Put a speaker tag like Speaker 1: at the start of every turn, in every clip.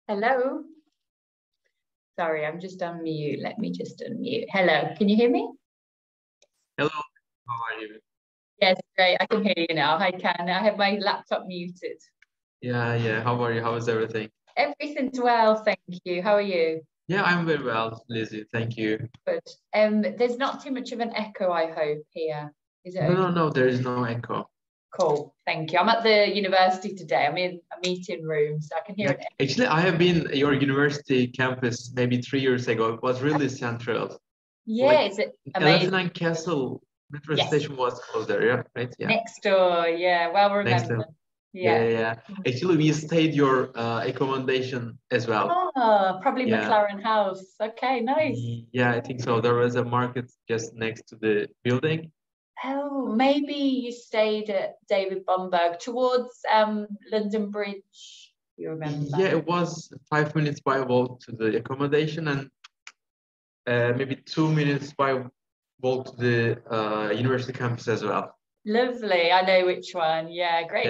Speaker 1: Hello. Sorry, I'm just on mute. Let me just unmute. Hello, can you hear me?
Speaker 2: Hello, how are you?
Speaker 1: Yes, great. I can hear you now. I can. I have my laptop muted.
Speaker 2: Yeah. How are you? How is everything?
Speaker 1: Everything's well, thank you. How are you?
Speaker 2: Yeah, I'm very well, Lizzie. Thank you.
Speaker 1: Good. There's not too much of an echo, I hope, here. Is it okay?
Speaker 2: No, there is no echo.
Speaker 1: Cool, thank you. I'm at the university today. I'm in a meeting room, so I can hear it.
Speaker 2: Actually, I have been at your university campus maybe 3 years ago. It was really central.
Speaker 1: Yeah,
Speaker 2: like,
Speaker 1: is it amazing?
Speaker 2: Elephant Castle metro station was there, yeah, right? Yeah.
Speaker 1: Next door, yeah, well remembered.
Speaker 2: Yeah. Actually, we stayed your accommodation as well.
Speaker 1: Oh, probably McLaren House. Okay, nice.
Speaker 2: Yeah, I think so. There was a market just next to the building.
Speaker 1: Oh, maybe you stayed at David Bomberg towards London Bridge. You remember?
Speaker 2: Yeah, it was 5 minutes by walk to the accommodation and maybe 2 minutes by walk to the university campus as well.
Speaker 1: Lovely. I know which one. Yeah, great.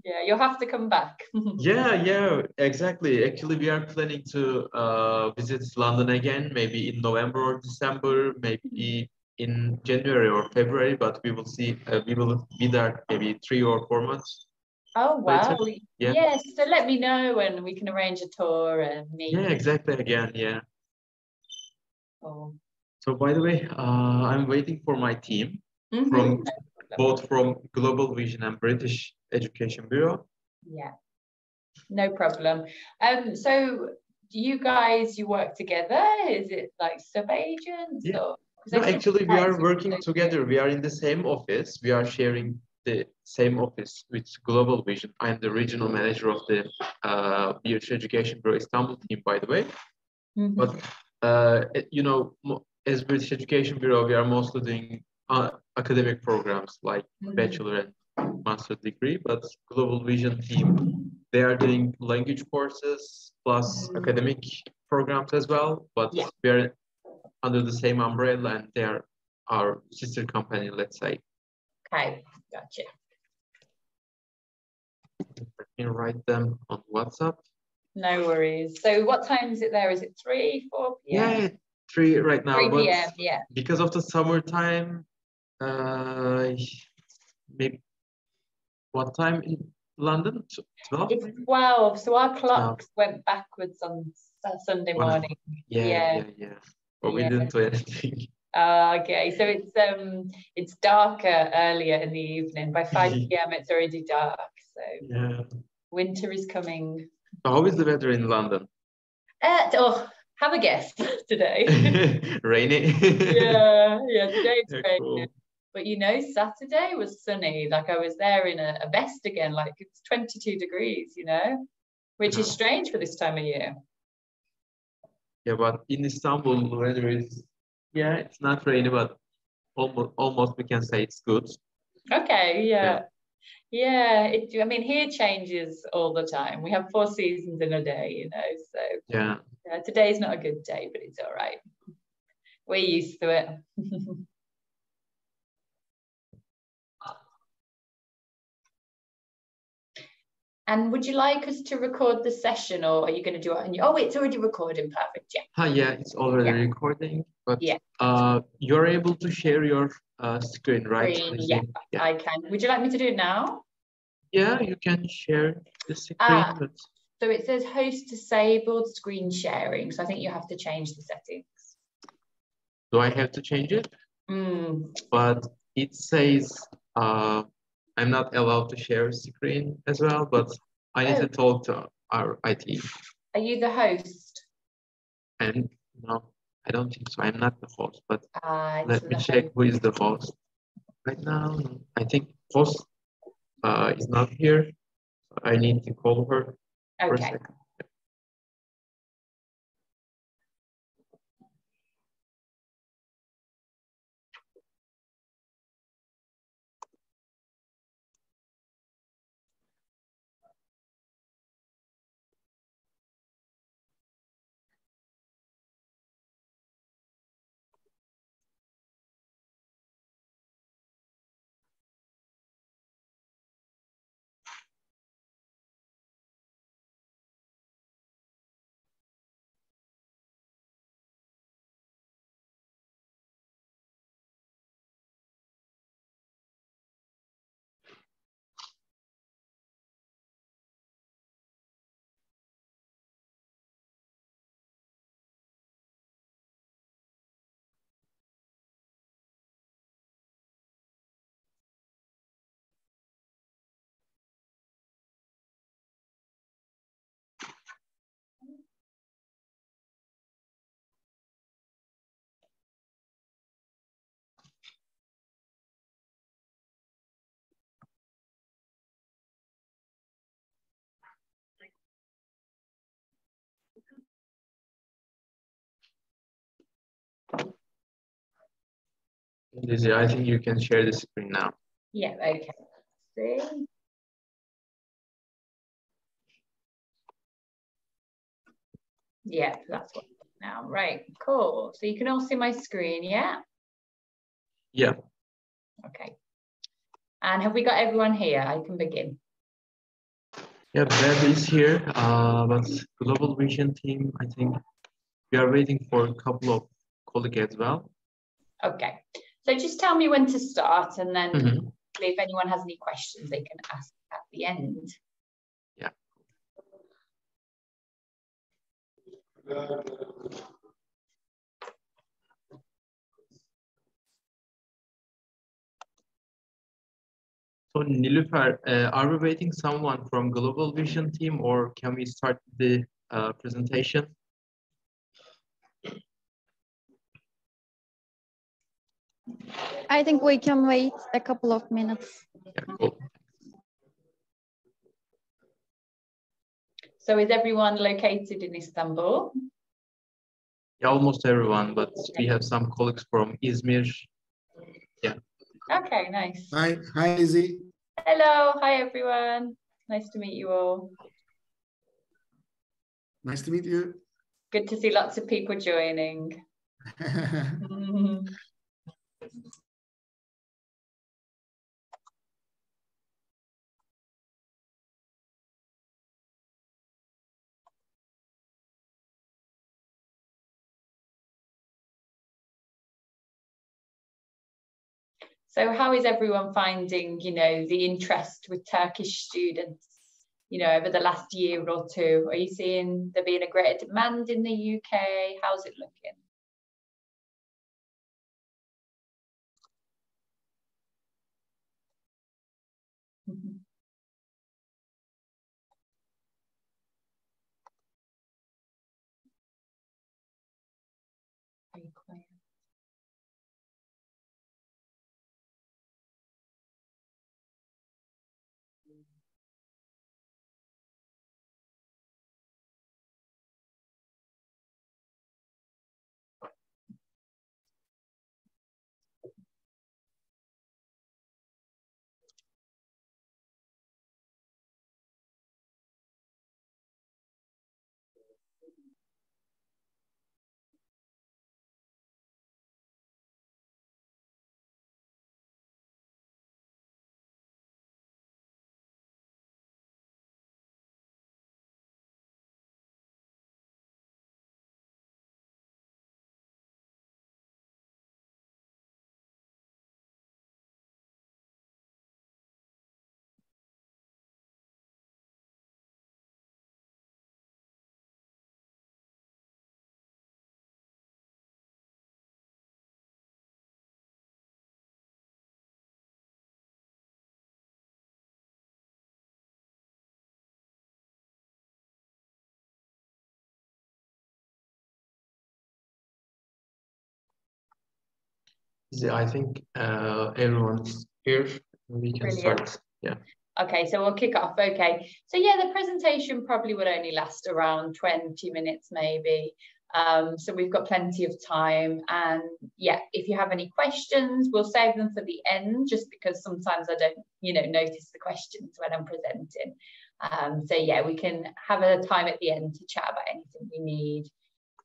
Speaker 1: Yeah, you'll have to come back.
Speaker 2: Yeah, exactly. Actually, we are planning to visit London again, maybe in November or December, maybe in January or February, but we will see. We will be there maybe 3 or 4 months.
Speaker 1: Oh, wow.
Speaker 2: Later. Yeah.
Speaker 1: Yes, so let me know and we can arrange a tour and meet.
Speaker 2: Yeah, exactly. Again, yeah.
Speaker 1: Oh.
Speaker 2: So, by the way, I'm waiting for my team from both from Global Vision and British Education Bureau.
Speaker 1: Yeah, no problem. So you guys, you work together? Is it like sub-agents?
Speaker 2: Yeah.
Speaker 1: Or,
Speaker 2: no, actually, we are working together. We are in the same office. We are sharing the same office with Global Vision. I'm the regional manager of the British Education Bureau Istanbul team, by the way. But, you know, as British Education Bureau, we are mostly doing academic programs like bachelor and master degree, but Global Vision team, they are doing language courses plus academic programs as well, but we are under the same umbrella and they are our sister company, let's say.
Speaker 1: Okay, gotcha.
Speaker 2: I can write them on WhatsApp.
Speaker 1: No worries. So what time is it there? Is it 3, 4 p.m.?
Speaker 2: Yeah, 3 right now.
Speaker 1: 3 p.m., yeah.
Speaker 2: Because of the summertime, maybe what time in London? 12?
Speaker 1: It's 12. So our clocks went backwards on Sunday morning.
Speaker 2: Yeah. But we didn't do anything.
Speaker 1: Okay, so it's darker earlier in the evening. By 5 p.m. it's already dark. So winter is coming.
Speaker 2: How is the weather in London?
Speaker 1: Have a guess today.
Speaker 2: Rainy.
Speaker 1: yeah, today it's rainy.
Speaker 2: Cool.
Speaker 1: But you know, Saturday was sunny. Like I was there in a vest again, like it's 22 degrees, you know, which is strange for this time of year.
Speaker 2: Yeah, but in Istanbul, the weather is, it's not rainy, but almost we can say it's good.
Speaker 1: Okay, yeah. I mean, here changes all the time. We have 4 seasons in a day, you know, so yeah, today's not a good day, but it's all right. We're used to it. And would you like us to record the session, or are you going to do it on your... Oh, it's already recording. Perfect.
Speaker 2: Yeah, it's already recording. But you're able to share your screen, right?
Speaker 1: Yeah, I can. Would you like me to do it now?
Speaker 2: Yeah, you can share the screen.
Speaker 1: So it says host disabled screen sharing. So I think you have to change the settings.
Speaker 2: Do I have to change it? But it says I'm not allowed to share screen as well, but I need to talk to our IT.
Speaker 1: Are you the host?
Speaker 2: And no, I don't think so. I'm not the host, but let me check
Speaker 1: host.
Speaker 2: who is the host. Right now, I think host is not here. I need to call her for a second. Lizzie, I think you can share the screen now.
Speaker 1: Yeah, okay. See? Yeah, that's what now. Right, cool. So you can all see my screen, yeah?
Speaker 2: Yeah.
Speaker 1: Okay. And have we got everyone here? I can begin.
Speaker 2: Yeah, Bev is here, but Global Vision team, I think we are waiting for a couple of colleagues as well.
Speaker 1: Okay, so just tell me when to start, and then if anyone has any questions, they can ask at the end.
Speaker 2: Yeah. So Nilüfer, are we waiting someone from Global Vision team, or can we start the presentation?
Speaker 3: I think we can wait a couple of minutes.
Speaker 2: Yeah, cool.
Speaker 1: So is everyone located in Istanbul?
Speaker 2: Yeah, almost everyone, but we have some colleagues from Izmir. Yeah.
Speaker 1: Okay, nice.
Speaker 4: Hi, Izzy.
Speaker 1: Hello, hi everyone. Nice to meet you all.
Speaker 4: Nice to meet you.
Speaker 1: Good to see lots of people joining. So how is everyone finding, the interest with Turkish students, over the last year or two? Are you seeing there being a greater demand in the UK? How's it looking? Very quiet.
Speaker 2: I think everyone's here. We can start. Yeah.
Speaker 1: Okay, so we'll kick off. Okay, so yeah, the presentation probably would only last around 20 minutes maybe. So we've got plenty of time, and yeah, if you have any questions, we'll save them for the end, just because sometimes I don't, notice the questions when I'm presenting. So yeah, we can have a time at the end to chat about anything we need.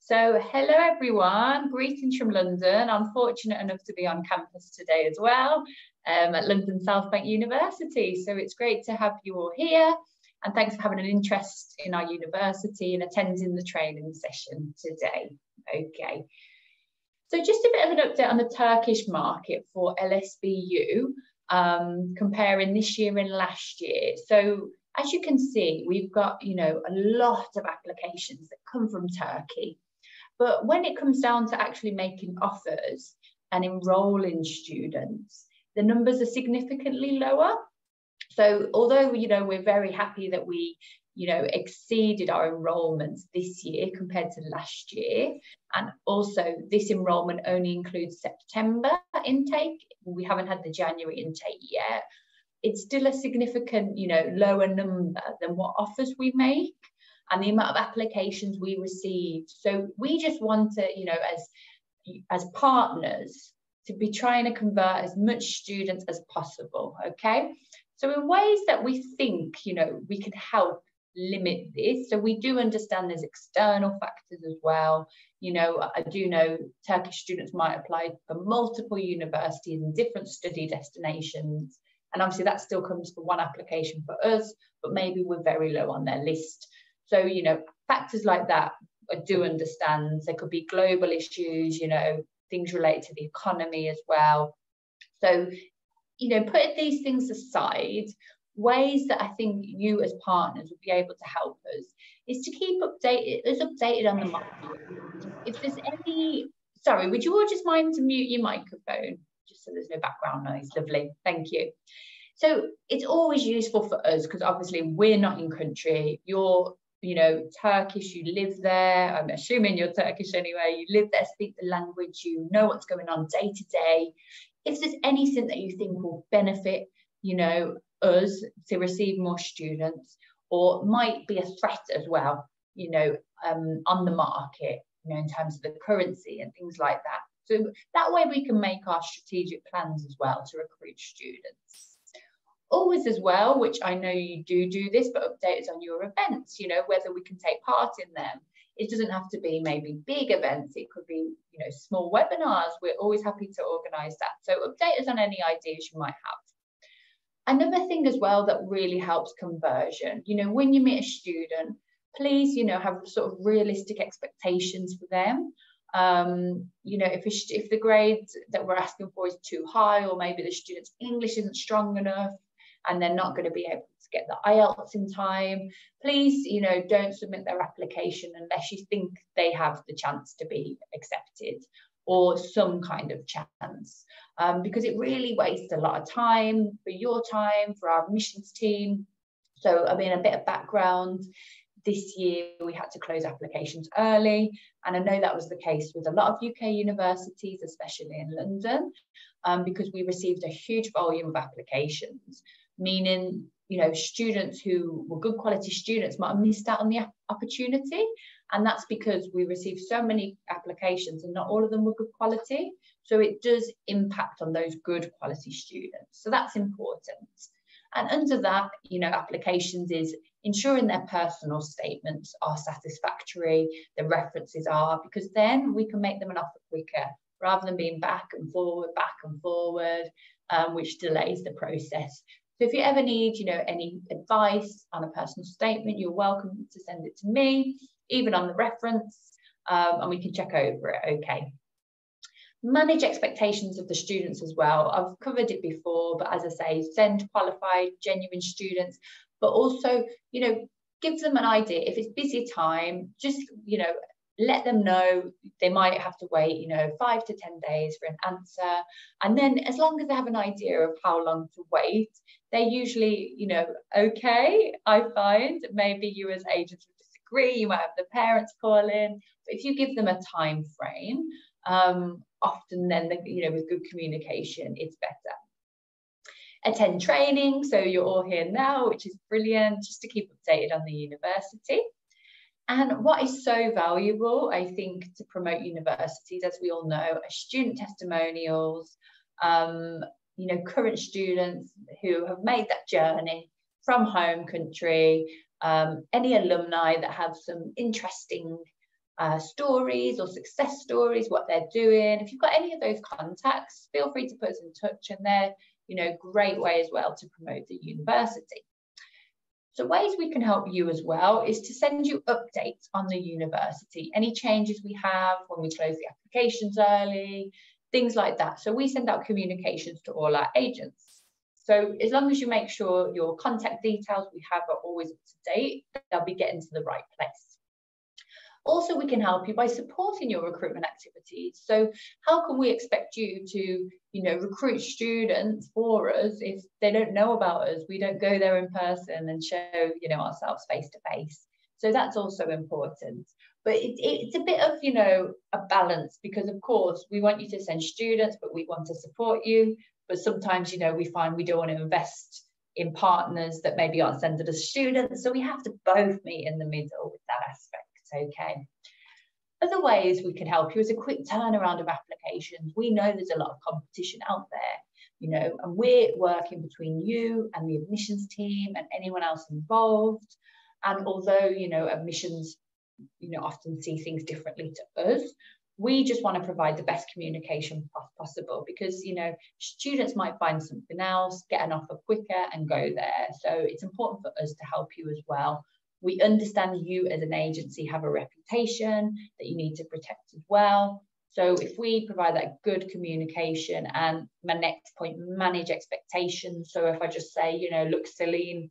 Speaker 1: So hello everyone, greetings from London. I'm fortunate enough to be on campus today as well, at London South Bank University. So it's great to have you all here, and thanks for having an interest in our university and attending the training session today. Okay, so just a bit of an update on the Turkish market for LSBU, comparing this year and last year. So as you can see, we've got, a lot of applications that come from Turkey. But when it comes down to actually making offers and enrolling students, the numbers are significantly lower. So although, we're very happy that we, exceeded our enrolments this year compared to last year, and also this enrolment only includes September intake, we haven't had the January intake yet, it's still a significant, lower number than what offers we make and the amount of applications we received. So we just want to, as partners, to be trying to convert as much students as possible, okay? So in ways that we think, you know, we can help limit this. So we do understand there's external factors as well. You know, I do know Turkish students might apply for multiple universities and different study destinations. And obviously that still comes for one application for us, but maybe we're very low on their list. So, you know, factors like that, I do understand. There could be global issues, you know, things related to the economy as well. So, you know, putting these things aside, ways that I think you as partners would be able to help us is to keep updated on the market. If there's any, sorry, would you all just mind to mute your microphone, just so there's no background noise? Lovely, thank you. So it's always useful for us, because obviously we're not in country. You're, you know, Turkish, you live there. I'm assuming you're Turkish anyway. You live there, speak the language, you know what's going on day to day. If there's anything that you think will benefit, you know, us to receive more students, or might be a threat as well, you know, on the market, you know, in terms of the currency and things like that. So that way we can make our strategic plans as well to recruit students. Always as well, which I know you do this, but update us on your events, you know, whether we can take part in them. It doesn't have to be maybe big events. It could be, you know, small webinars. We're always happy to organise that. So update us on any ideas you might have. Another thing as well that really helps conversion, you know, when you meet a student, please, you know, have sort of realistic expectations for them. You know, if the grade that we're asking for is too high, or maybe the student's English isn't strong enough and they're not going to be able to get the IELTS in time, please, you know, don't submit their application unless you think they have the chance to be accepted, or some kind of chance, because it really wastes a lot of time, for your time, for our admissions team. So, I mean, a bit of background. This year we had to close applications early, and I know that was the case with a lot of UK universities, especially in London, because we received a huge volume of applications, meaning, you know, students who were good quality students might have missed out on the opportunity. And that's because we received so many applications and not all of them were good quality. So it does impact on those good quality students. So that's important. And under that, you know, applications is ensuring their personal statements are satisfactory, the references are, because then we can make them an offer quicker rather than being back and forward, which delays the process. So if you ever need, you know, any advice on a personal statement, you're welcome to send it to me, even on the reference, and we can check over it, okay. Manage expectations of the students as well. I've covered it before, but as I say, send qualified, genuine students, but also, you know, give them an idea. If it's busy time, just, you know, let them know they might have to wait, you know, 5 to 10 days for an answer. And then as long as they have an idea of how long to wait, they're usually, you know, okay, I find. Maybe you as agents would disagree, you might have the parents call in, but if you give them a time frame, often then, you know, with good communication, it's better. Attend training, so you're all here now, which is brilliant, just to keep updated on the university. And what is so valuable, I think, to promote universities, as we all know, are student testimonials, you know, current students who have made that journey from home country, any alumni that have some interesting stories or success stories, what they're doing. If you've got any of those contacts, feel free to put us in touch, and they're, you know, great way as well to promote the university. So ways we can help you as well is to send you updates on the university, any changes we have when we close the applications early, things like that. So we send out communications to all our agents. So as long as you make sure your contact details we have are always up to date, they'll be getting to the right place. Also, we can help you by supporting your recruitment activities. So how can we expect you to, you know, recruit students for us if they don't know about us? We don't go there in person and show, you know, ourselves face to face. So that's also important. But it's a bit of, you know, a balance, because of course we want you to send students, but we want to support you. But sometimes, you know, we find we don't want to invest in partners that maybe aren't sending us students. So we have to both meet in the middle with that aspect. Okay. Other ways we can help you is a quick turnaround of applications. We know there's a lot of competition out there, you know, and we're working between you and the admissions team and anyone else involved. And although, you know, admissions, you know, often see things differently to us, we just want to provide the best communication possible, because, you know, students might find something else, get an offer quicker and go there. So it's important for us to help you as well. We understand you as an agency have a reputation that you need to protect as well. So if we provide that good communication, and my next point, manage expectations. So if I just say, you know, look, Celine,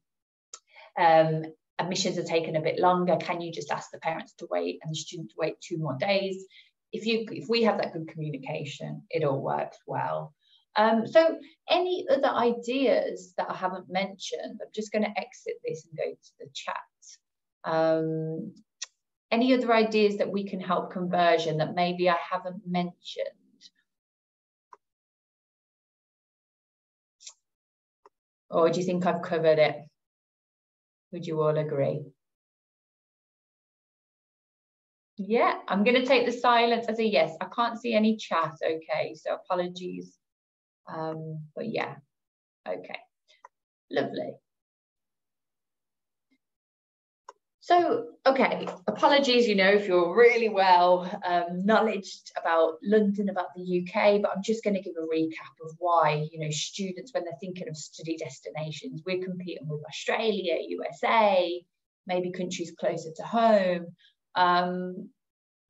Speaker 1: admissions are taking a bit longer, can you just ask the parents to wait and the student to wait 2 more days? If we have that good communication, it all works well. So any other ideas that I haven't mentioned, I'm just going to exit this and go to the chat. Any other ideas that we can help conversion that maybe I haven't mentioned? Or do you think I've covered it? Would you all agree? Yeah, I'm going to take the silence as a yes. I can't see any chat. Okay, so apologies. But yeah, okay, lovely. So, okay, apologies, you know, if you're really well knowledged about London, about the UK, but I'm just going to give a recap of why, you know, students, when they're thinking of study destinations, we're competing with Australia, USA, maybe countries closer to home.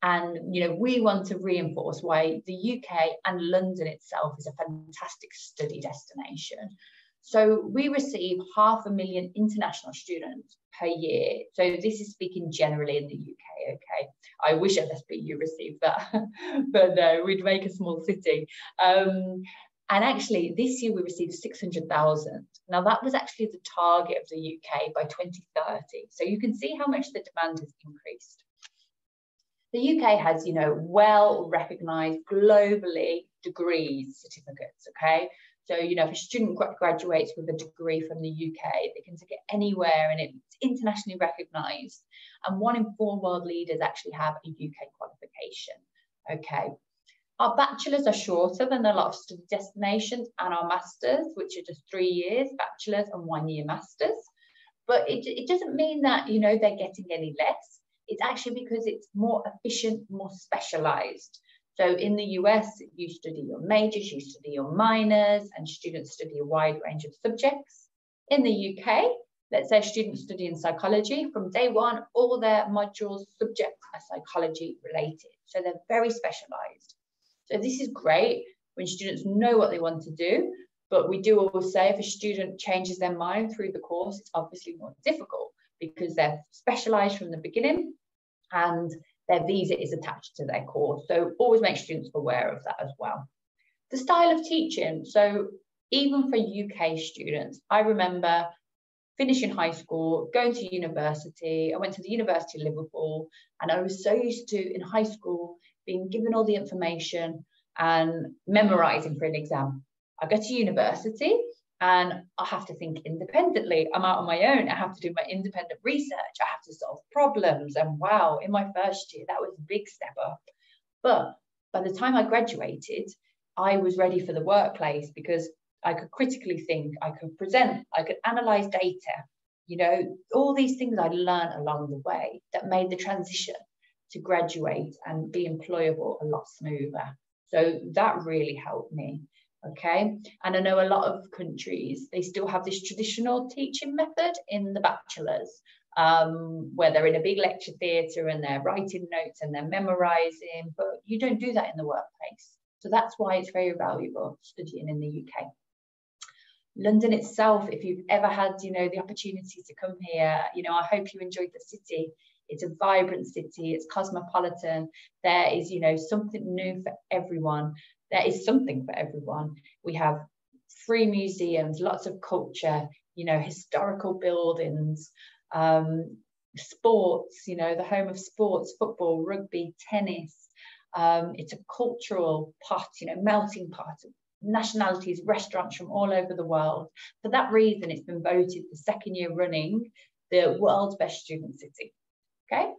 Speaker 1: And, you know, we want to reinforce why the UK and London itself is a fantastic study destination. So we receive 500,000 international students per year. So this is speaking generally in the UK, okay? I wish LSBU received that, but no, we'd make a small city. And actually, this year we received 600,000. Now that was actually the target of the UK by 2030. So you can see how much the demand has increased. The UK has, you know, well-recognised globally degrees certificates, okay? So, you know, if a student graduates with a degree from the UK, they can take it anywhere and it's internationally recognised. And 1 in 4 world leaders actually have a UK qualification, okay? Our bachelors are shorter than a lot of study destinations, and our masters, which are just 3 years, bachelors and 1 year masters. But it doesn't mean that, you know, they're getting any less. It's actually because it's more efficient, more specialised. So in the US, you study your majors, you study your minors, and students study a wide range of subjects. In the UK, let's say students study in psychology, from day one, all their modules, subjects are psychology related. So they're very specialised. So this is great when students know what they want to do, but we do always say if a student changes their mind through the course, it's obviously more difficult because they're specialised from the beginning and their visa is attached to their course. So always make students aware of that as well. The style of teaching. So even for UK students, I remember finishing high school, going to university. I went to the University of Liverpool, and I was so used to, in high school, being given all the information and memorising for an exam. I go to university and I have to think independently. I'm out on my own. I have to do my independent research. I have to solve problems. And wow, in my first year, that was a big step up. But by the time I graduated, I was ready for the workplace because I could critically think, I could present, I could analyse data. You know, all these things I learned along the way that made the transition to graduate and be employable a lot smoother. So that really helped me. Okay, and I know a lot of countries, they still have this traditional teaching method in the bachelors, where they're in a big lecture theatre and they're writing notes and they're memorising, but you don't do that in the workplace. So that's why it's very valuable studying in the UK. London itself, if you've ever had, you know, the opportunity to come here, you know, I hope you enjoyed the city. It's a vibrant city, it's cosmopolitan. There is, you know, something new for everyone. There is something for everyone. We have free museums, lots of culture, you know, historical buildings, sports, you know, the home of sports, football, rugby, tennis. It's a cultural pot, you know, melting pot of nationalities, restaurants from all over the world. For that reason, it's been voted the 2nd year running the world's best student city. Okay.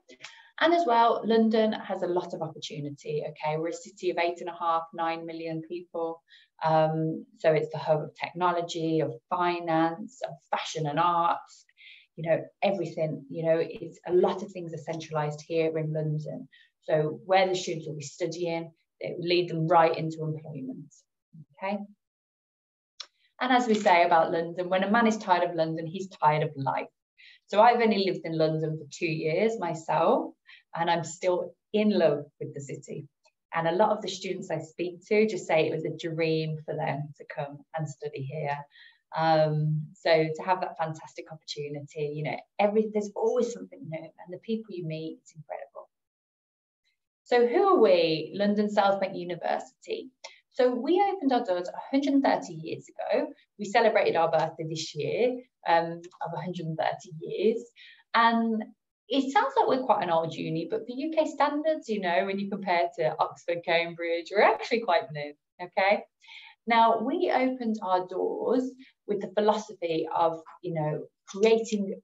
Speaker 1: And as well, London has a lot of opportunity, okay? We're a city of 8.5, 9 million people. So it's the hub of technology, of finance, of fashion and arts, you know, everything, you know, it's a lot of things are centralized here in London. So where the students will be studying, it will lead them right into employment, okay? And as we say about London, when a man is tired of London, he's tired of life. So I've only lived in London for 2 years myself, and I'm still in love with the city. And a lot of the students I speak to just say it was a dream for them to come and study here. So to have that fantastic opportunity, you know, there's always something new, and the people you meet, it's incredible. So who are we? London South Bank University. So we opened our doors 130 years ago. We celebrated our birthday this year of 130 years. And it sounds like we're quite an old uni, but for UK standards, you know, when you compare to Oxford, Cambridge, we're actually quite new, okay? Now, we opened our doors with the philosophy of, you know, creating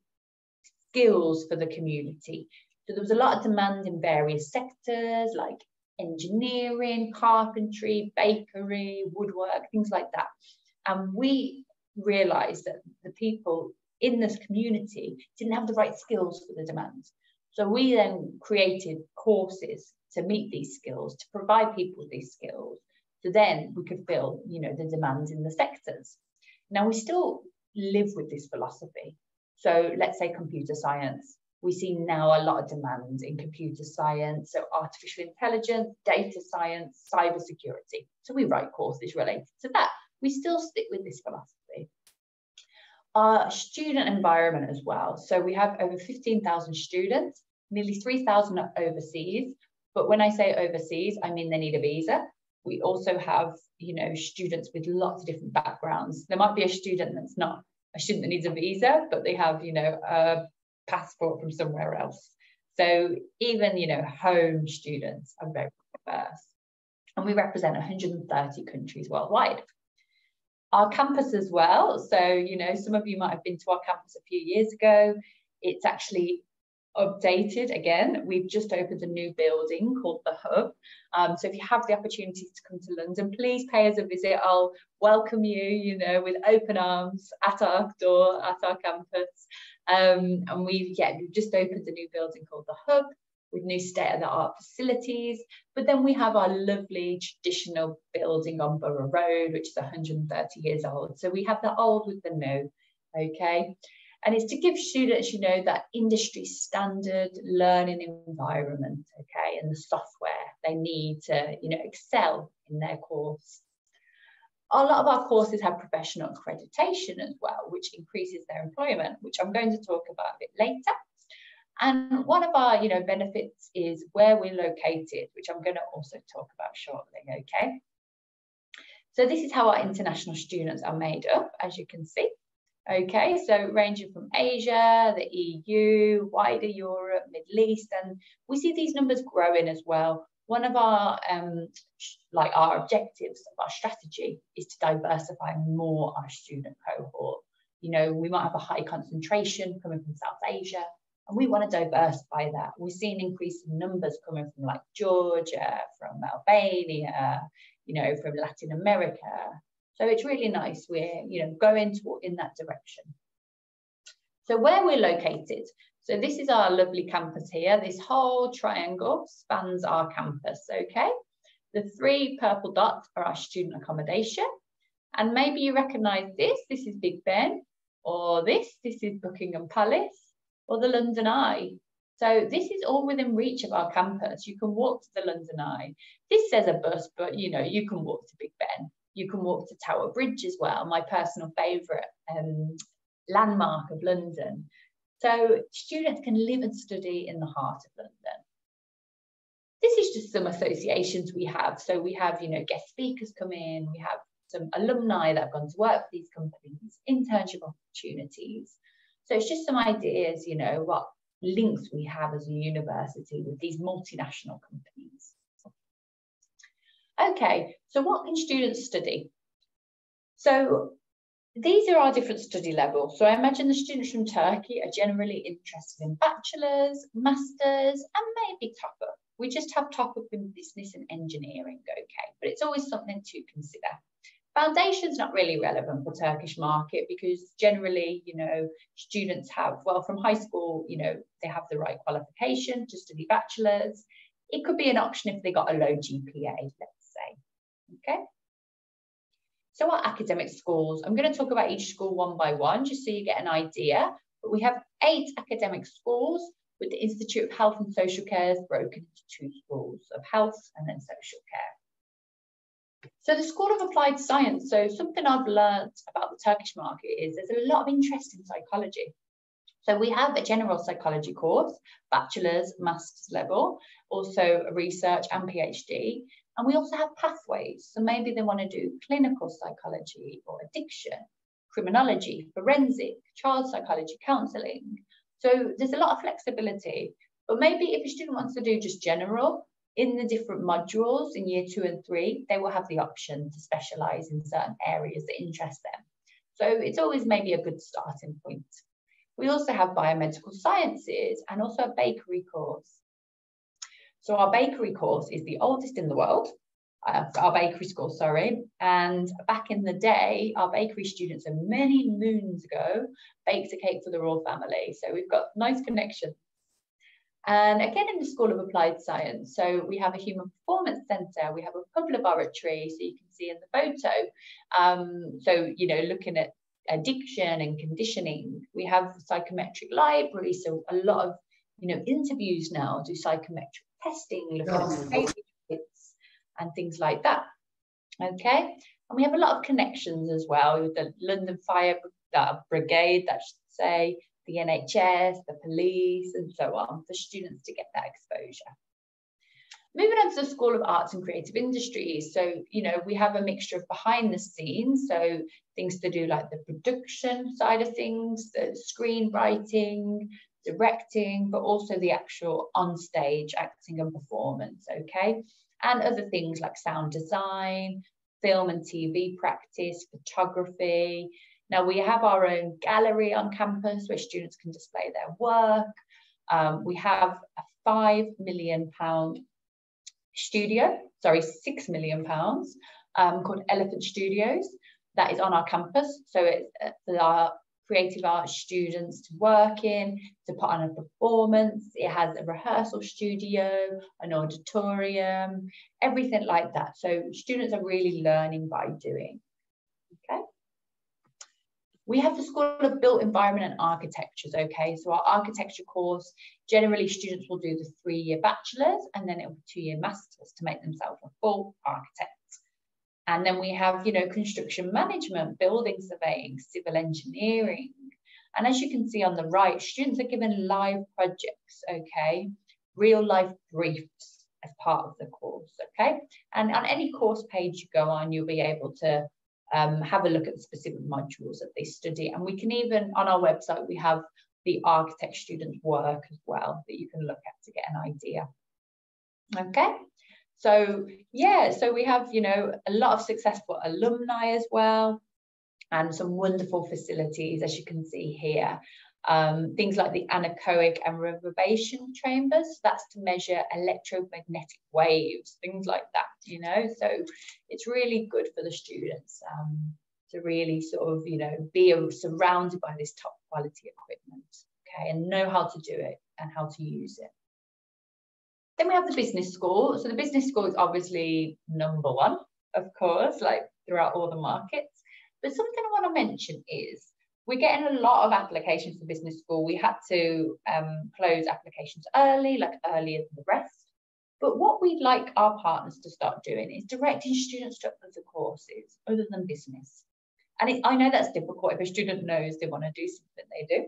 Speaker 1: skills for the community. So there was a lot of demand in various sectors like engineering, carpentry, bakery, woodwork, things like that. And we realized that the people in this community didn't have the right skills for the demand. So we then created courses to meet these skills, to provide people with these skills, so then we could fill, you know, the demands in the sectors. Now we still live with this philosophy. So let's say computer science. We see now a lot of demand in computer science, so artificial intelligence, data science, cybersecurity. So we write courses related to that. We still stick with this philosophy. Our student environment as well. So we have over 15,000 students, nearly 3,000 are overseas. But when I say overseas, I mean they need a visa. We also have, you know, students with lots of different backgrounds. There might be a student that's not a student that needs a visa, but they have, you know, a passport from somewhere else. So even, you know, home students are very diverse. And we represent 130 countries worldwide. Our campus as well. So, you know, some of you might have been to our campus a few years ago. It's actually updated again. We've just opened a new building called the Hub. So if you have the opportunity to come to London, please pay us a visit. I'll welcome you, you know, with open arms at our door, at our campus. And we've just opened a new building called the Hub with new state-of-the-art facilities. But then we have our lovely traditional building on Borough Road, which is 130 years old. So we have the old with the new, okay? And it's to give students, you know, that industry standard learning environment, okay, and the software they need to, you know, excel in their course. A lot of our courses have professional accreditation as well, which increases their employment, which I'm going to talk about a bit later. And one of our, you know, benefits is where we're located, which I'm going to also talk about shortly, okay? So this is how our international students are made up, as you can see. Okay, so ranging from Asia, the EU, wider Europe, Middle East, and we see these numbers growing as well. One of our, our objectives of our strategy is to diversify more our student cohort. You know, we might have a high concentration coming from South Asia, and we want to diversify that. We've seen increasing numbers coming from like Georgia, from Albania, you know, from Latin America. So it's really nice we're, you know, going in that direction. So where we're located, so this is our lovely campus here. This whole triangle spans our campus, okay? The 3 purple dots are our student accommodation. And maybe you recognize this is Big Ben, or this is Buckingham Palace, or the London Eye. So this is all within reach of our campus. You can walk to the London Eye. This says a bus, but you know, you can walk to Big Ben. You can walk to Tower Bridge as well, my personal favourite landmark of London. So students can live and study in the heart of London. This is just some associations we have. So we have, you know, guest speakers come in, we have some alumni that have gone to work for these companies, internship opportunities. So it's just some ideas, you know, what links we have as a university with these multinational companies. Okay, so what can students study? So these are our different study levels. So I imagine the students from Turkey are generally interested in bachelor's, master's, and maybe top-up. We just have top-up in business and engineering, okay, but it's always something to consider. Foundation's not really relevant for Turkish market because generally, you know, students have, well, from high school, you know, they have the right qualification to study bachelor's. It could be an option if they got a low GPA, let's say, okay? So our academic schools, I'm going to talk about each school one by one, just so you get an idea. But we have 8 academic schools, with the Institute of Health and Social Care is broken into 2 schools of health and then social care. So the School of Applied Science, so something I've learned about the Turkish market is there's a lot of interest in psychology. So we have a general psychology course, bachelor's, master's level, also a research and PhD. And we also have pathways. So maybe they want to do clinical psychology or addiction, criminology, forensic, child psychology, counselling. So there's a lot of flexibility. But maybe if a student wants to do just general, in the different modules in year 2 and 3, they will have the option to specialise in certain areas that interest them. So it's always maybe a good starting point. We also have biomedical sciences and also a bakery course. So our bakery course is the oldest in the world, our bakery school, sorry. And back in the day, our bakery students, many moons ago, baked a cake for the royal family. So we've got nice connections. And again, in the School of Applied Science, so we have a human performance centre, we have a pub laboratory, so you can see in the photo. So, you know, looking at addiction and conditioning, we have psychometric library, so a lot of, you know, interviews now do psychometric testing, look at kids and things like that. Okay, and we have a lot of connections as well with the London Fire Brigade, that should say, the NHS, the police, and so on, for students to get that exposure. Moving on to the School of Arts and Creative Industries. So, you know, we have a mixture of behind the scenes, so things to do like the production side of things, the screenwriting, directing, but also the actual on-stage acting and performance, okay? And other things like sound design, film and TV practice, photography. Now we have our own gallery on campus where students can display their work. We have a £5 million studio, sorry, £6 million, called Elephant Studios. That is on our campus. So it's for our creative arts students to work in, to put on a performance. It has a rehearsal studio, an auditorium, everything like that. So students are really learning by doing, okay? We have the School of Built Environment and Architectures, okay? So our architecture course, generally students will do the 3-year bachelor's and then it'll be 2-year master's to make themselves a full architect. And then we have, you know, construction management, building surveying, civil engineering. And as you can see on the right, students are given live projects, okay? Real life briefs as part of the course, okay? And on any course page you go on, you'll be able to have a look at the specific modules that they study. And we can even, on our website, we have the architect students' work as well that you can look at to get an idea. Okay, so yeah, so we have, you know, a lot of successful alumni as well, and some wonderful facilities, as you can see here. Things like the anechoic and reverberation chambers, that's to measure electromagnetic waves, things like that, you know. So it's really good for the students to really sort of, you know, be surrounded by this top quality equipment, okay, and know how to do it and how to use it. Then we have the business school. So the business school is obviously #1, of course, like throughout all the markets. But something I want to mention is we're getting a lot of applications for business school. We had to close applications early, like earlier than the rest. But what we'd like our partners to start doing is directing students to other courses other than business. And I know that's difficult if a student knows they want to do something, they do.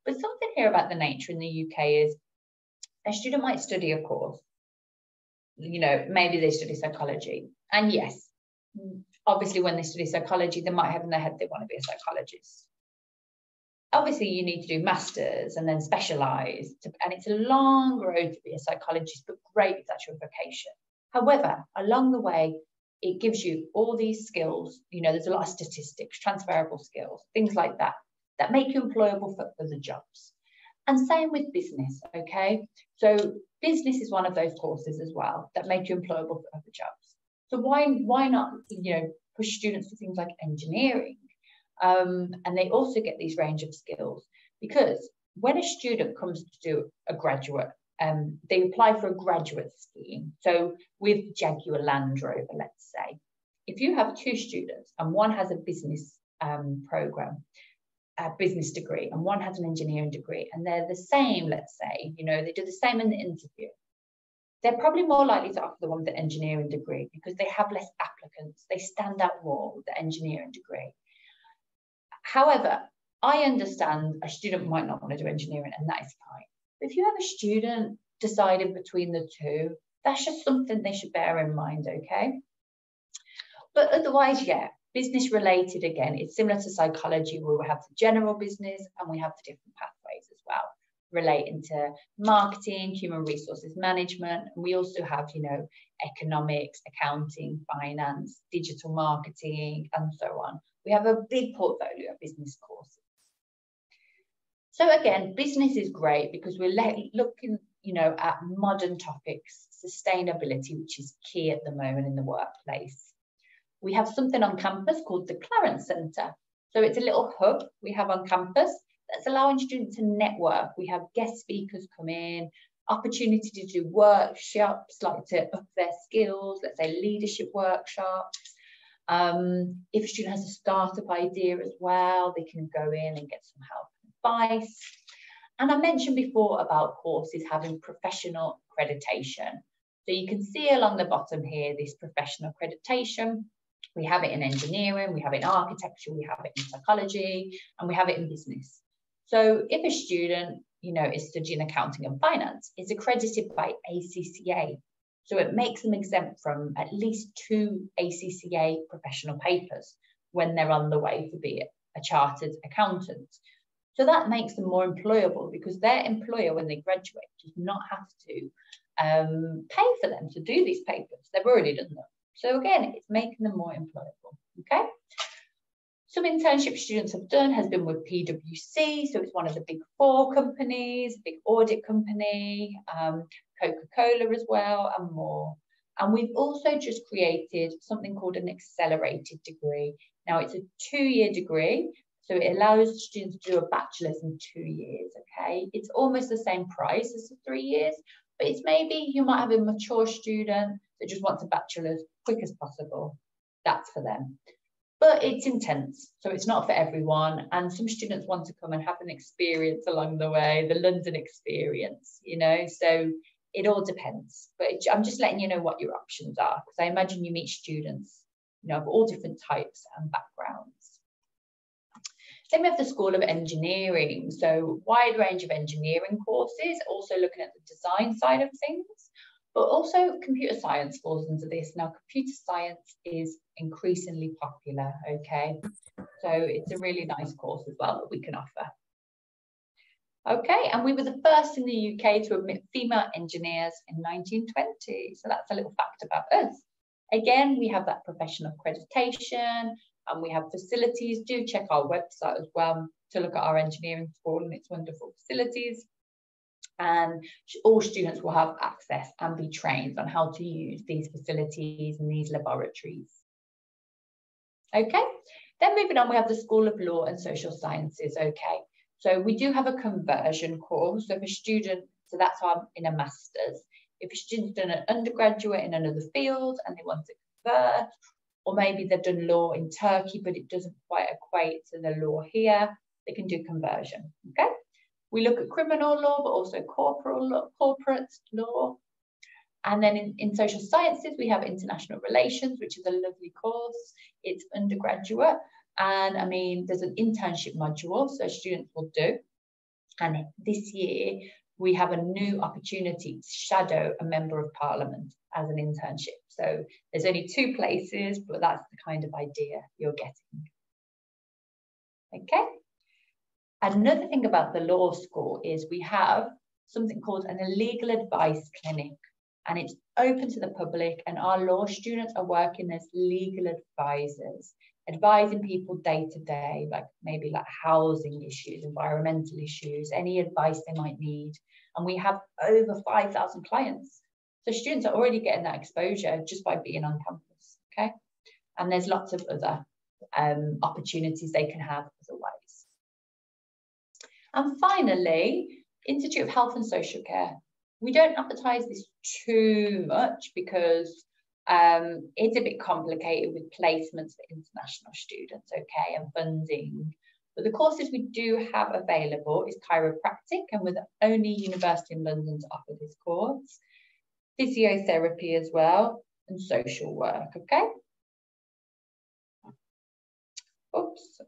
Speaker 1: But something here about the nature in the UK is a student might study a course. You know, maybe they study psychology. And yes, obviously when they study psychology, they might have in their head they want to be a psychologist. Obviously, you need to do masters and then specialise, and it's a long road to be a psychologist, but great if that's your vocation. However, along the way, it gives you all these skills. You know, there's a lot of statistics, transferable skills, things like that, that make you employable for other jobs. And same with business, okay? So business is one of those courses as well that make you employable for other jobs. So why not, you know, push students to things like engineering? And they also get these range of skills, because when a student comes to do a graduate, they apply for a graduate scheme. So with Jaguar Land Rover, let's say, if you have 2 students and one has a business program, a business degree, and one has an engineering degree, and they're the same, let's say, you know, they do the same in the interview, they're probably more likely to offer the one with the engineering degree because they have less applicants. They stand out more with the engineering degree. However, I understand a student might not want to do engineering, and that is fine. But if you have a student deciding between the two, that's just something they should bear in mind, okay? But otherwise, yeah, business related, again, it's similar to psychology, where we have the general business and we have the different pathways as well, relating to marketing, human resources management. And we also have, you know, economics, accounting, finance, digital marketing, and so on. We have a big portfolio of business courses. So again, business is great because we're looking, you know, at modern topics, sustainability, which is key at the moment in the workplace. We have something on campus called the Clarence Centre. So it's a little hub we have on campus that's allowing students to network. We have guest speakers come in, opportunity to do workshops, like to up their skills, let's say leadership workshops. If a student has a startup idea as well, they can go in and get some help and advice. And I mentioned before about courses having professional accreditation. So you can see along the bottom here, this professional accreditation. We have it in engineering, we have it in architecture, we have it in psychology, and we have it in business. So if a student, you know, is studying accounting and finance, it's accredited by ACCA. So it makes them exempt from at least 2 ACCA professional papers when they're on the way to be a chartered accountant. So that makes them more employable, because their employer, when they graduate, does not have to pay for them to do these papers. They've already done them. So again, it's making them more employable, okay? Some internship students have done has been with PwC, so it's one of the big 4 companies, big audit company, Coca-Cola as well, and more. And we've also just created something called an accelerated degree. Now, it's a 2-year degree, so it allows students to do a bachelor's in 2 years, okay? It's almost the same price as the 3 years, but it's maybe you might have a mature student that just wants a bachelor's quick as possible. That's for them. But it's intense, so it's not for everyone. And some students want to come and have an experience along the way, the London experience, you know, so it all depends. But I'm just letting you know what your options are, because I imagine you meet students, you know, of all different types and backgrounds. Then we have the School of Engineering, so wide range of engineering courses, also looking at the design side of things, but also computer science falls into this. Now, computer science is increasingly popular, okay? So it's a really nice course as well that we can offer. Okay, and we were the first in the UK to admit female engineers in 1920. So that's a little fact about us. Again, we have that professional accreditation, and we have facilities. Do check our website as well to look at our engineering school and its wonderful facilities. And all students will have access and be trained on how to use these facilities and these laboratories. Okay, then moving on, we have the School of Law and Social Sciences. Okay, so we do have a conversion course. So if a student, so that's why I'm in a master's. If a student's done an undergraduate in another field and they want to convert, or maybe they've done law in Turkey, but it doesn't quite equate to the law here, they can do conversion, okay? We look at criminal law, but also corporate law. And then in social sciences, we have international relations, which is a lovely course. It's undergraduate. And I mean, there's an internship module, so students will do. And this year, we have a new opportunity to shadow a member of parliament as an internship. So there's only 2 places, but that's the kind of idea you're getting. Okay. Another thing about the law school is we have something called an legal advice clinic. and it's open to the public, and our law students are working as legal advisors, advising people day to day, like maybe like housing issues, environmental issues, any advice they might need. And we have over 5,000 clients. So students are already getting that exposure just by being on campus, okay? And there's lots of other opportunities they can have otherwise. And finally, Institute of Health and Social Care. We don't advertise this too much because it's a bit complicated with placements for international students, okay, and funding. But the courses we do have available is chiropractic, and we're the only university in London to offer this course. Physiotherapy as well, and social work, okay? Oops,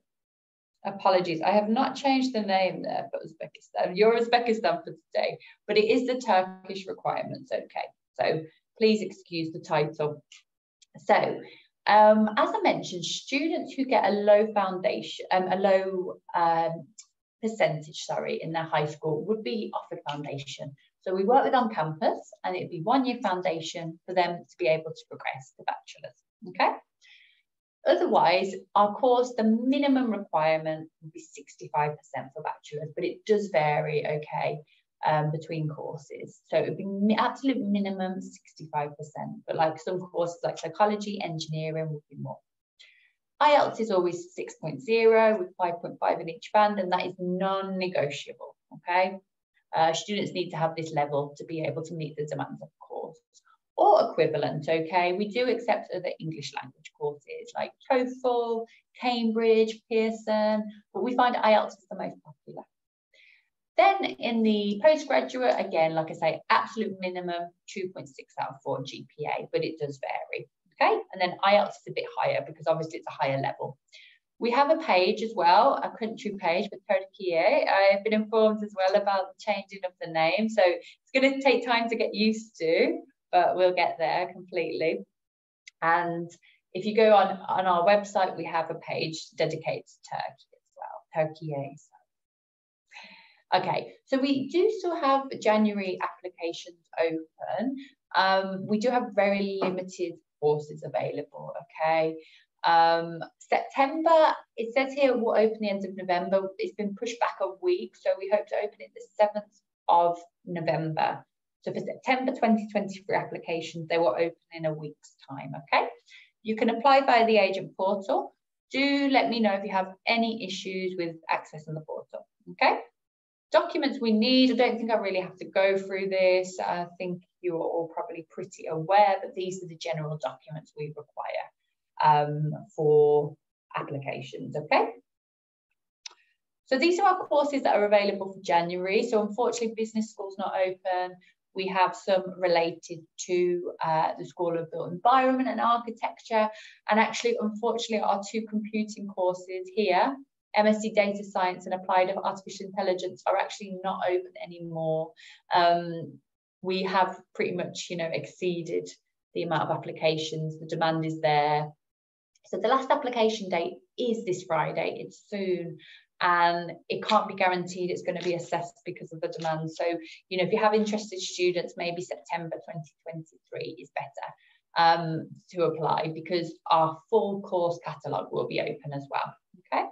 Speaker 1: apologies. I have not changed the name there for Uzbekistan. You're Uzbekistan for today, but it is the Turkish requirements, okay? So please excuse the title. So, as I mentioned, students who get a low foundation, a low percentage, sorry, in their high school would be offered foundation. So we work with on campus, and it'd be 1 year foundation for them to be able to progress to bachelor's, okay? Otherwise, our course, the minimum requirement would be 65% for bachelor's, but it does vary, okay, between courses. So it would be absolute minimum 65%, but like some courses like psychology, engineering would be more. IELTS is always 6.0 with 5.5 in each band, and that is non-negotiable, okay? Students need to have this level to be able to meet the demands of the course, or equivalent, okay? We do accept other English language courses like TOEFL, Cambridge, Pearson, but we find IELTS is the most popular. Then in the postgraduate, again, like I say, absolute minimum 2.6 out of 4 GPA, but it does vary, okay? And then IELTS is a bit higher because obviously it's a higher level. We have a page as well, a country page for Turkey. I've been informed as well about the changing of the name, so it's going to take time to get used to, but we'll get there completely. And if you go on our website, we have a page dedicated to Turkey as well, Turkey. Okay, so we do still have January applications open. We do have very limited courses available, okay? September, it says here it will open the end of November. It's been pushed back a week, so we hope to open it the 7th of November. So for September 2023 applications, they will open in a week's time, okay? You can apply via the agent portal. Do let me know if you have any issues with accessing the portal, okay? Documents we need, I don't think I really have to go through this. I think you're all probably pretty aware that these are the general documents we require for applications, okay? So these are our courses that are available for January. So unfortunately, business school's not open. We have some related to the School of Built Environment and Architecture. And actually, unfortunately, our 2 computing courses here, MSc Data Science and Applied Artificial Intelligence, are actually not open anymore. We have pretty much, exceeded the amount of applications. The demand is there. So the last application date is this Friday. It's soon, and it can't be guaranteed it's going to be assessed because of the demand. So, if you have interested students, maybe September 2023 is better to apply, because our full course catalogue will be open as well, okay?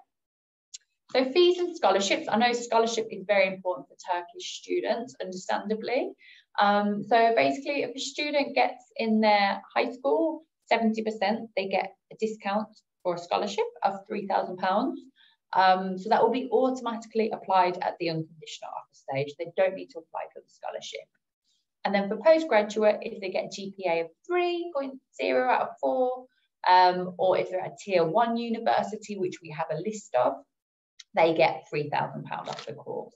Speaker 1: So fees and scholarships. I know scholarship is very important for Turkish students, understandably. So basically, if a student gets in their high school 70%, they get a discount for a scholarship of £3,000. So that will be automatically applied at the unconditional offer stage. They don't need to apply for the scholarship. And then for postgraduate, if they get a GPA of 3.0 out of 4, or if they're at a tier 1 university, which we have a list of, they get £3,000 off the course.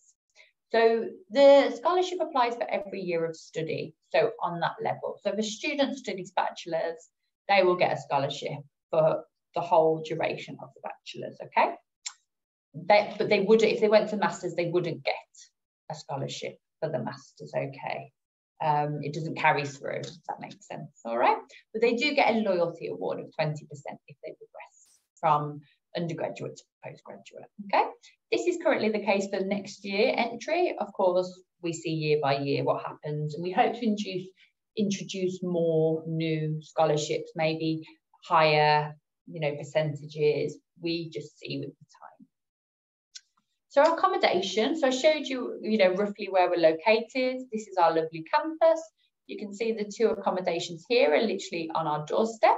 Speaker 1: So the scholarship applies for every year of study, so on that level. So if a student studies bachelor's, they will get a scholarship for the whole duration of the bachelor's, okay? But they would, if they went to master's, they wouldn't get a scholarship for the master's, okay? It doesn't carry through, if that makes sense, all right? But they do get a loyalty award of 20% if they progress from undergraduate to postgraduate, okay? This is currently the case for next year entry. Of course, we see year by year what happens, and we hope to introduce more new scholarships, maybe higher, you know, percentages. We just see with the time. So our accommodation, so I showed you, you know, roughly where we're located. This is our lovely campus. You can see the two accommodations here are literally on our doorstep.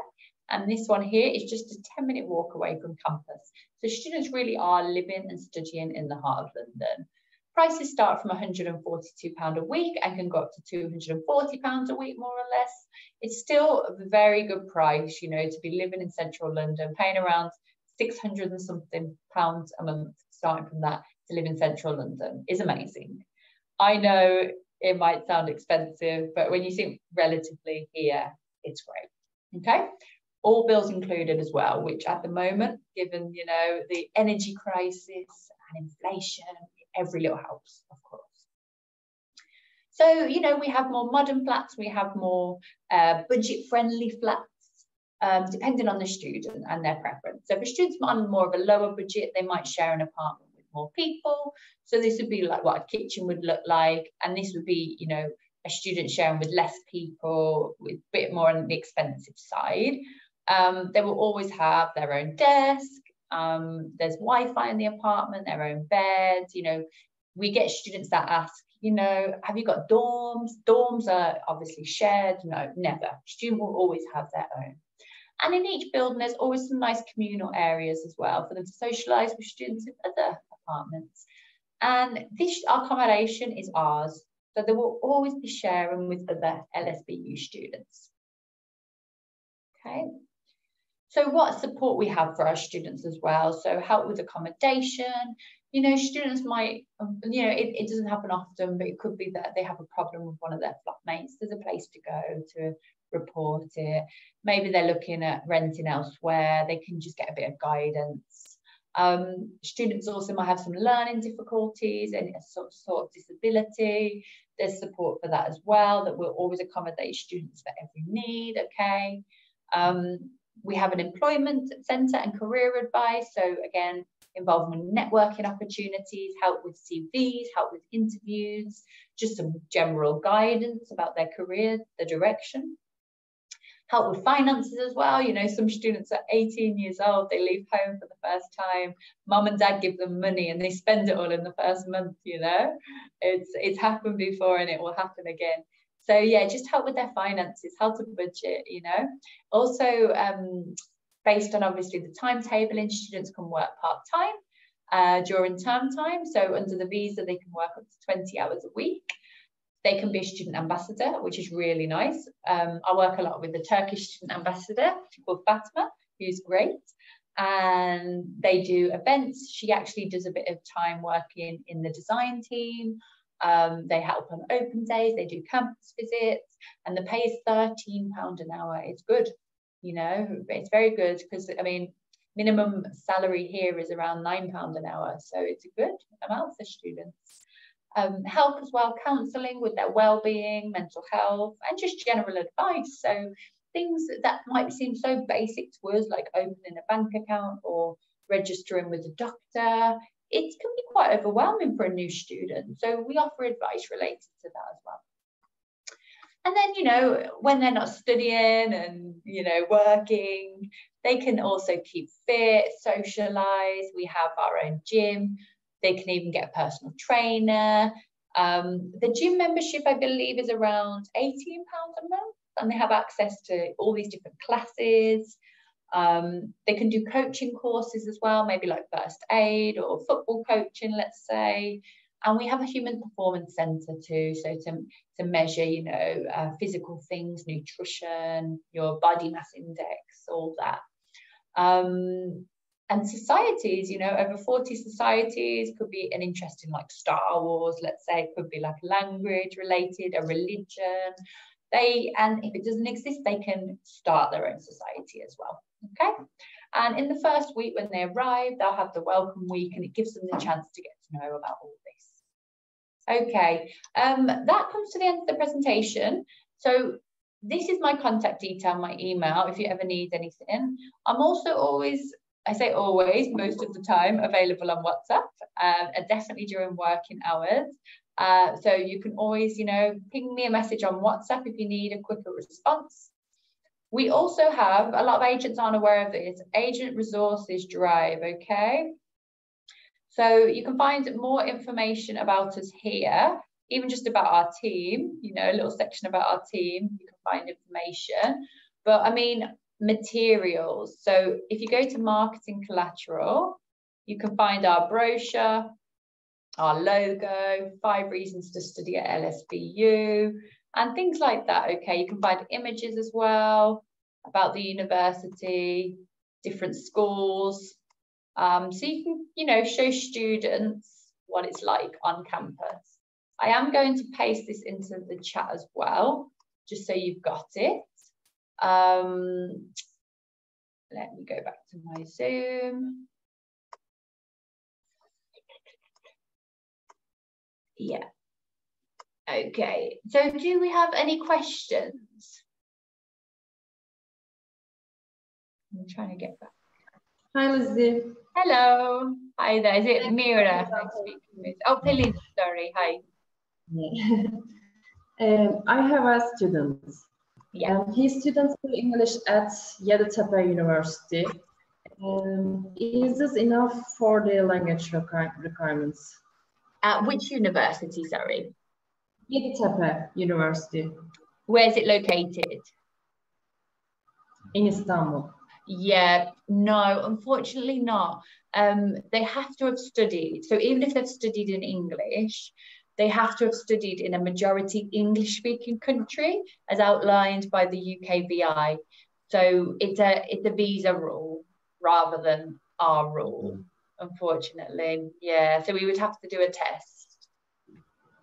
Speaker 1: And this one here is just a 10-minute walk away from campus. So students really are living and studying in the heart of London. Prices start from £142 a week and can go up to £240 a week, more or less. It's still a very good price, you know, to be living in central London, paying around 600 and something pounds a month, starting from that, to live in central London is amazing. I know it might sound expensive, but when you think relatively here, it's great. Okay, all bills included as well, which at the moment, given, you know, the energy crisis and inflation, every little helps, of course. So, you know, we have more modern flats, we have more budget-friendly flats, depending on the student and their preference. So if a student's on more of a lower budget, they might share an apartment with more people. So this would be like what a kitchen would look like. And this would be, you know, a student sharing with less people, with a bit more on the expensive side. They will always have their own desk. There's Wi-Fi in the apartment, their own beds. You know, we get students that ask, you know, have you got dorms? Dorms are obviously shared. No, never. Student will always have their own. And in each building, there's always some nice communal areas as well for them to socialise with students in other apartments. And this accommodation is ours, so they will always be sharing with other LSBU students. Okay. So what support we have for our students as well. So help with accommodation. You know, students might, you know, it doesn't happen often, but it could be that they have a problem with one of their flatmates. There's a place to go to report it. Maybe they're looking at renting elsewhere. They can just get a bit of guidance. Students also might have some learning difficulties and a sort of disability. There's support for that as well, that will always accommodate students for every need, okay? We have an employment centre and career advice. So again, involvement in networking opportunities, help with CVs, help with interviews, just some general guidance about their career, the direction. Help with finances as well. You know, some students are 18 years old, they leave home for the first time. Mum and dad give them money and they spend it all in the first month, you know. It's happened before and it will happen again. So yeah, just help with their finances, how to budget, you know. Also, based on obviously the timetabling, students can work part-time during term time. So under the visa, they can work up to 20 hours a week. They can be a student ambassador, which is really nice. I work a lot with the Turkish student ambassador called Fatma, who's great. And they do events. She actually does a bit of time working in the design team. They help on open days, they do campus visits, and the pay is £13 an hour. It's good, you know, it's very good because, I mean, minimum salary here is around £9 an hour. So it's a good amount for students. Help as well, counselling with their well-being, mental health, and just general advice. So things that might seem so basic to us, like opening a bank account or registering with a doctor, it can be quite overwhelming for a new student. So we offer advice related to that as well. And then, you know, when they're not studying and, you know, working, they can also keep fit, socialise. We have our own gym. They can even get a personal trainer. The gym membership, I believe, is around £18 a month, and they have access to all these different classes. They can do coaching courses as well, maybe like first aid or football coaching, let's say. And we have a human performance centre too, so to measure, you know, physical things, nutrition, your body mass index, all that. And societies, you know, over 40 societies, could be an interest in like Star Wars, let's say, it could be like language related, a religion. And if it doesn't exist, they can start their own society as well, okay? And in the first week when they arrive, they'll have the welcome week and it gives them the chance to get to know about all this. Okay, that comes to the end of the presentation. So this is my contact detail, my email, if you ever need anything. I'm also always, I say always, most of the time, available on WhatsApp, definitely during working hours. So you can always, you know, ping me a message on WhatsApp if you need a quicker response. We also have, a lot of agents aren't aware of this, Agent Resources Drive, okay? So you can find more information about us here, even just about our team, you know, a little section about our team, you can find information. But I mean, materials. So if you go to marketing collateral, you can find our brochure, our logo, 5 reasons to study at LSBU, and things like that, okay? You can find images as well about the university, different schools. So you can, you know, show students what it's like on campus. I am going to paste this into the chat as well, just so you've got it. Let me go back to my Zoom. Yeah. Okay, so do we have any questions? I'm trying to get back.
Speaker 5: Hi, Lizzie.
Speaker 1: Hello. Hi there. Is it Mira I'm speaking with? Oh, Pelin, sorry. Hi.
Speaker 5: I have a student.
Speaker 1: Yeah.
Speaker 5: He studies English at Yagizhan University. Is this enough for the language requirements?
Speaker 1: At which university, sorry?
Speaker 5: Yagizhan University.
Speaker 1: Where is it located?
Speaker 5: In Istanbul.
Speaker 1: Yeah, no, unfortunately not. They have to have studied. So even if they've studied in English, they have to have studied in a majority English-speaking country, as outlined by the UKVI. So it's a visa rule rather than our rule, unfortunately. Yeah, so we would have to do a test.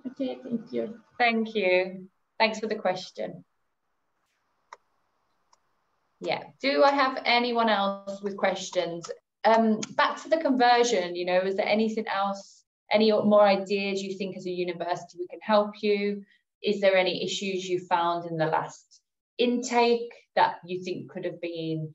Speaker 5: Okay, thank you.
Speaker 1: Thank you. Thanks for the question. Yeah, do I have anyone else with questions? Back to the conversion, you know, is there anything else, any more ideas you think as a university we can help you? Is there any issues you found in the last intake that you think could have been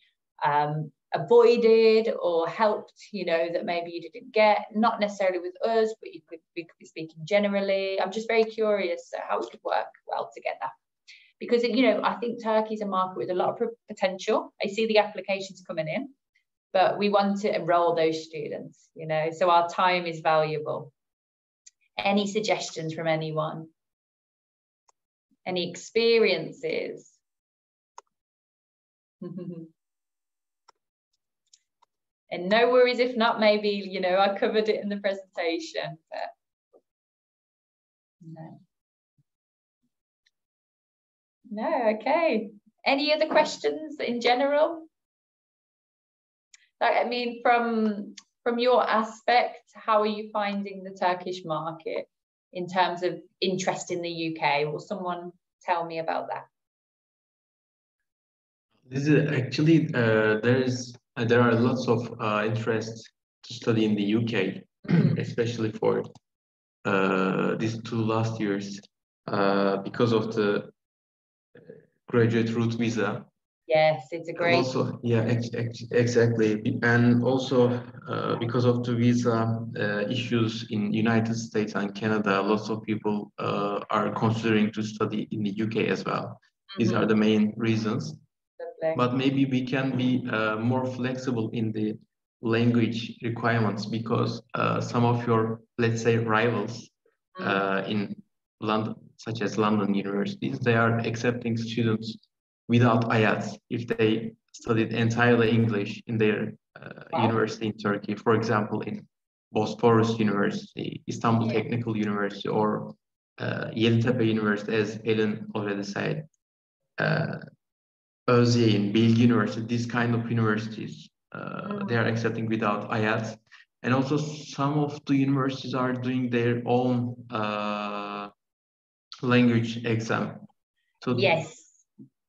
Speaker 1: avoided or helped, you know, that maybe you didn't get? Not necessarily with us, but we could be speaking generally. I'm just very curious how we could work well together. Because, you know, I think Turkey's a market with a lot of potential. I see the applications coming in, but we want to enroll those students, you know, so our time is valuable. Any suggestions from anyone? Any experiences? And no worries if not, maybe, you know, I covered it in the presentation, but no. No, okay. Any other questions in general? Like, I mean, from your aspect, how are you finding the Turkish market in terms of interest in the UK? Will someone tell me about that?
Speaker 2: This is actually there are lots of interest to study in the UK, especially for these 2 last years because of the graduate route visa.
Speaker 1: Yes, it's a great.
Speaker 2: Also, yeah, exactly, and also because of the visa issues in United States and Canada, lots of people are considering to study in the UK as well. These are the main reasons.
Speaker 1: Lovely.
Speaker 2: But maybe we can be more flexible in the language requirements because some of your, let's say, rivals in London, such as London universities, they are accepting students without IELTS if they studied entirely English in their university in Turkey. For example, in Bosphorus University, Istanbul Technical University, or Yeditepe University, as Ellen already said, Özyeğin, Bilgi University, these kind of universities, they are accepting without IELTS. And also some of the universities are doing their own language exam. So
Speaker 1: yes,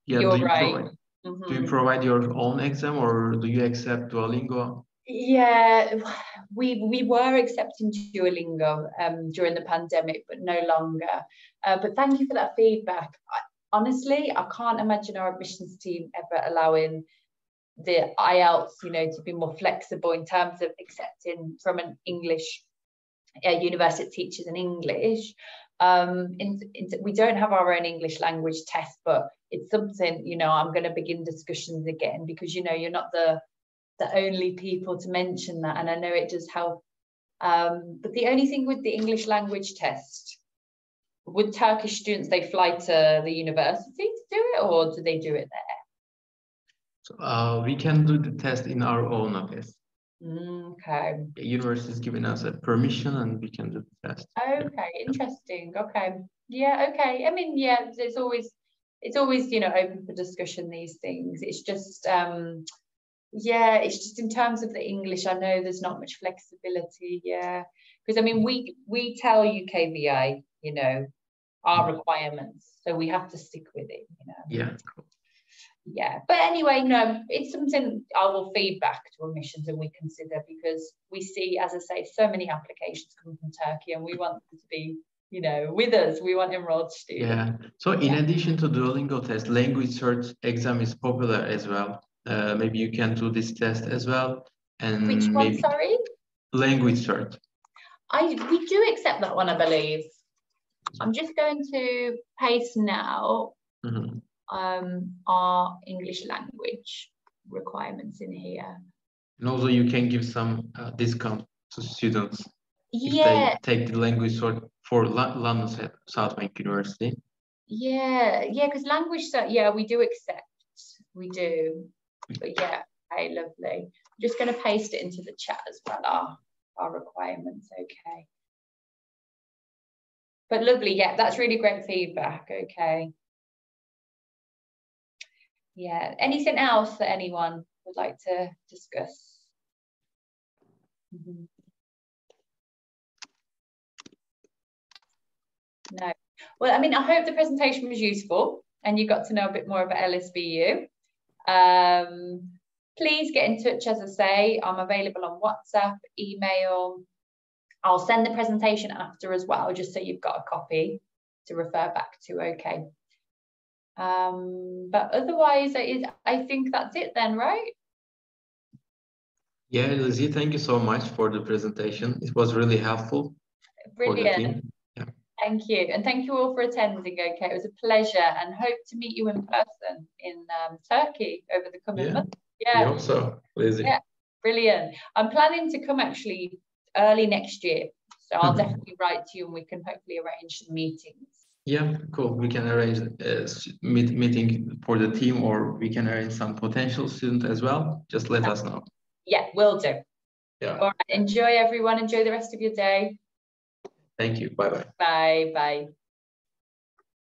Speaker 2: yeah,
Speaker 1: you're right.
Speaker 2: Do you provide your own exam or do you accept Duolingo?
Speaker 1: Yeah, we were accepting Duolingo during the pandemic, but no longer. But thank you for that feedback. Honestly, I can't imagine our admissions team ever allowing the IELTS, you know, to be more flexible in terms of accepting from an English university teachers in English. We don't have our own English language test, but it's something, you know, I'm going to begin discussions again, because, you know, you're not the only people to mention that, and I know it does help. But the only thing with the English language test, with Turkish students, they fly to the university to do it, or do they do it there?
Speaker 2: So we can do the test in our own office.
Speaker 1: Okay.
Speaker 2: The university is giving us a permission, and we can do the test.
Speaker 1: Okay, interesting. Okay. Yeah, okay. I mean, yeah, it's always, you know, open for discussion, these things. It's just, yeah, it's just in terms of the English, I know there's not much flexibility, yeah. Because, I mean, we tell UKVI, you know, our requirements, so we have to stick with it, you know.
Speaker 2: Yeah, cool.
Speaker 1: Yeah, but anyway, no, it's something I will feed back to admissions and we consider, because we see, as I say, so many applications coming from Turkey, and we want them to be, you know, with us. We want enrolled students.
Speaker 2: Yeah. So in addition to Duolingo test, language search exam is popular as well. Maybe you can do this test as well. And
Speaker 1: which one?
Speaker 2: Maybe
Speaker 1: Sorry.
Speaker 2: Language search.
Speaker 1: We do accept that one, I believe. I'm just going to paste now. Our English language requirements in here.
Speaker 2: And also you can give some discount to students if
Speaker 1: Yeah.
Speaker 2: they take the language search for London South Bank University.
Speaker 1: Yeah, because language, yeah, we do accept. We do. But yeah, okay, lovely. I'm just going to paste it into the chat as well, our requirements, okay. But lovely, yeah, that's really great feedback, okay. Yeah, anything else that anyone would like to discuss? No. Well, I mean, I hope the presentation was useful and you got to know a bit more about LSBU. Please get in touch, as I say. I'm available on WhatsApp, email. I'll send the presentation after as well, just so you've got a copy to refer back to, okay. But otherwise, I think that's it then, right?
Speaker 2: Yeah, Lizzie, thank you so much for the presentation. It was really helpful.
Speaker 1: Brilliant.
Speaker 2: For the team. Yeah.
Speaker 1: Thank you. And thank you all for attending, okay? It was a pleasure, and hope to meet you in person in Turkey over the coming months. Yeah.
Speaker 2: I hope so, Lizzie.
Speaker 1: Yeah, brilliant. I'm planning to come actually early next year. So I'll definitely write to you and we can hopefully arrange some meetings.
Speaker 2: Yeah, cool. We can arrange a meeting for the team, or we can arrange some potential student as well. Just let us know.
Speaker 1: Yeah, will do.
Speaker 2: Yeah.
Speaker 1: All right. Enjoy, everyone. Enjoy the rest of your day.
Speaker 2: Thank you. Bye-bye.
Speaker 1: Bye. Bye.